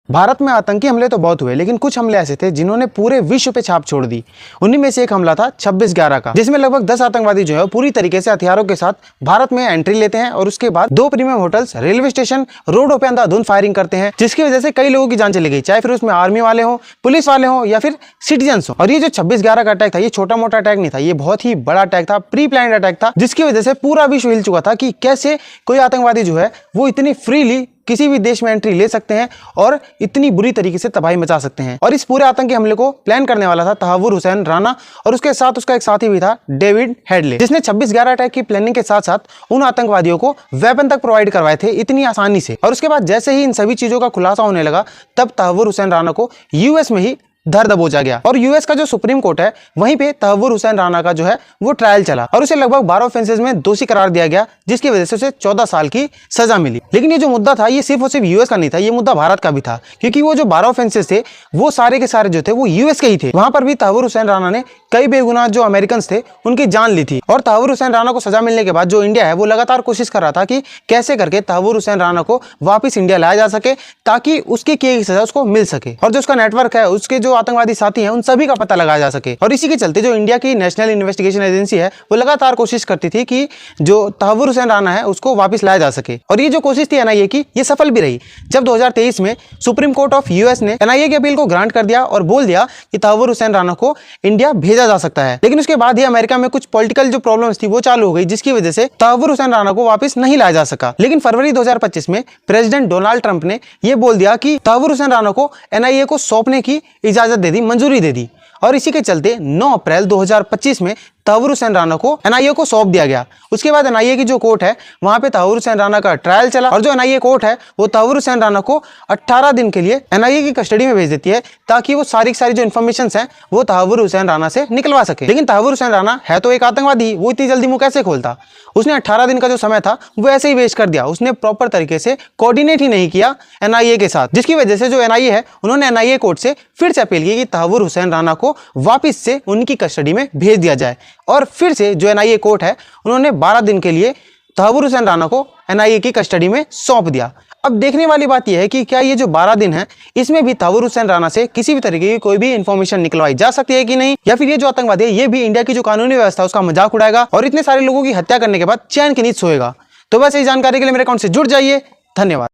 भारत में आतंकी हमले तो बहुत हुए, लेकिन कुछ हमले ऐसे थे जिन्होंने पूरे विश्व पे छाप छोड़ दी। उन्हीं में से एक हमला था 26/11 का, जिसमें लगभग 10 आतंकवादी जो है पूरी तरीके से हथियारों के साथ भारत में एंट्री लेते हैं और उसके बाद 2 प्रीमियम होटल्स, रेलवे स्टेशन, रोडों पे अंधाधुंध फायरिंग करते हैं, जिसकी वजह से कई लोगों की जान चली गई, चाहे फिर उसमें आर्मी वाले हो, पुलिस वाले हो या फिर सिटीजन्स हो। और ये जो 26/11 का अटैक था, ये छोटा मोटा अटैक नहीं था, ये बहुत ही बड़ा अटैक था, प्री प्लान्ड अटैक था, जिसकी वजह से पूरा विश्व हिल चुका था कि कैसे कोई आतंकवादी जो है वो इतनी फ्रीली किसी भी देश में एंट्री ले सकते हैं और इतनी बुरी तरीके से तबाही मचा सकते हैं। और इस पूरे आतंकी हमले को प्लान करने वाला था तहव्वुर हुसैन राना, और उसके साथ उसका एक साथी भी था, डेविड हेडले, जिसने 26/11 अटैक की प्लानिंग के साथ साथ उन आतंकवादियों को वेपन तक प्रोवाइड करवाए थे इतनी आसानी से। और उसके बाद जैसे ही इन सभी चीजों का खुलासा होने लगा, तब तहव्वुर हुसैन राना को यूएस में ही धर दबोचा गया। और यूएस का जो सुप्रीम कोर्ट है, वहीं पे तहव्वुर हुसैन राना का जो है वो ट्रायल चला और उसे लगभग 12 ऑफेंसेस में दोषी करार दिया गया, जिसकी वजह से उसे 14 साल की सजा मिली। लेकिन ये जो मुद्दा था, ये सिर्फ और सिर्फ यूएस का नहीं था, ये मुद्दा भारत का भी था, क्योंकि वो जो 12 ऑफेंसेस थे वो सारे के सारे जो थे वो यूएस के ही थे। वहां पर भी तहव्वुर हुसैन राना ने कई बेगुनाह जो अमेरिकन थे उनकी जान ली थी। और तहव्वुर हुसैन राना को सजा मिलने के बाद जो इंडिया है वो लगातार कोशिश कर रहा था कि कैसे करके तहव्वुर हुसैन राना को वापिस इंडिया लाया जा सके, ताकि उसकी की गई सजा उसको मिल सके और जो उसका नेटवर्क है, उसके जो आतंकवादी साथी हैं, उन सभी का पता लगाया जा सके। और इसी के चलते जो इंडिया की नेशनल इन्वेस्टिगेशन एजेंसी है वो लगातार कोशिश करती थी कि जो तहव्वुर हुसैन राना है उसको वापस लाया जा सके। और ये जो कोशिश थी एनआईए की, ये सफल भी रही। जब 2023 में सुप्रीम कोर्ट ऑफ यूएस ने एनआईए की अपील को ग्रांट कर दिया और बोल दिया कि तहव्वुर हुसैन राना को इंडिया भेजा जा सकता है, लेकिन उसके बाद ही अमेरिका में कुछ पॉलिटिकल जो प्रॉब्लम्स थी वो चालू हो गई, जिसकी वजह से तहव्वुर हुसैन राना को वापस नहीं लाया जा सका। लेकिन फरवरी 2025 में प्रेसिडेंट डोनाल्ड ट्रंप ने यह बोल दिया कि तहव्वुर हुसैन राना को एनआईए को सौंपने की इजाजत दे दी, मंजूरी दे दी। और इसी के चलते 9 अप्रैल 2025 में तहव्वुर हुसैन राना को एनआईए को सौंप दिया गया। उसके बाद एनआईए की जो कोर्ट है वहां पे तहव्वुर हुसैन राना का ट्रायल चला और जो एनआईए कोर्ट है वो तहव्वुर हुसैन राना को 18 दिन के लिए एनआईए की कस्टडी में भेज देती है, ताकि वो सारी जो इन्फॉर्मेशन है वो तहव्वुर हुसैन राना से निकलवा सके। लेकिन तहव्वुर हुसैन राना है तो एक आतंकवादी, वो इतनी जल्दी मुंह कैसे खोलता? उसने 18 दिन का जो समय था वो ऐसे ही वेस्ट कर दिया। उसने प्रॉपर तरीके से कोऑर्डिनेट ही नहीं किया एनआईए के साथ, जिसकी वजह से जो एनआईए है उन्होंने एनआईए कोर्ट से फिर से अपील की कि तहव्वुर हुसैन राना को वापिस से उनकी कस्टडी में भेज दिया जाए। और फिर से जो एनआईए कोर्ट है उन्होंने 12 दिन के लिए तहव्वुर हुसैन राना को एनआईए की कस्टडी में सौंप दिया। अब देखने वाली बात यह है कि क्या ये जो 12 दिन है इसमें भी तहव्वुर हुसैन राना से किसी भी तरीके की कोई भी इंफॉर्मेशन निकलवाई जा सकती है कि नहीं, या फिर ये जो आतंकवादी है ये भी इंडिया की जो कानूनी व्यवस्था है उसका मजाक उड़ाएगा और इतने सारे लोगों की हत्या करने के बाद चैन की नींद सोएगा। तो बस इस जानकारी के लिए मेरे अकाउंट से जुड़ जाइए। धन्यवाद।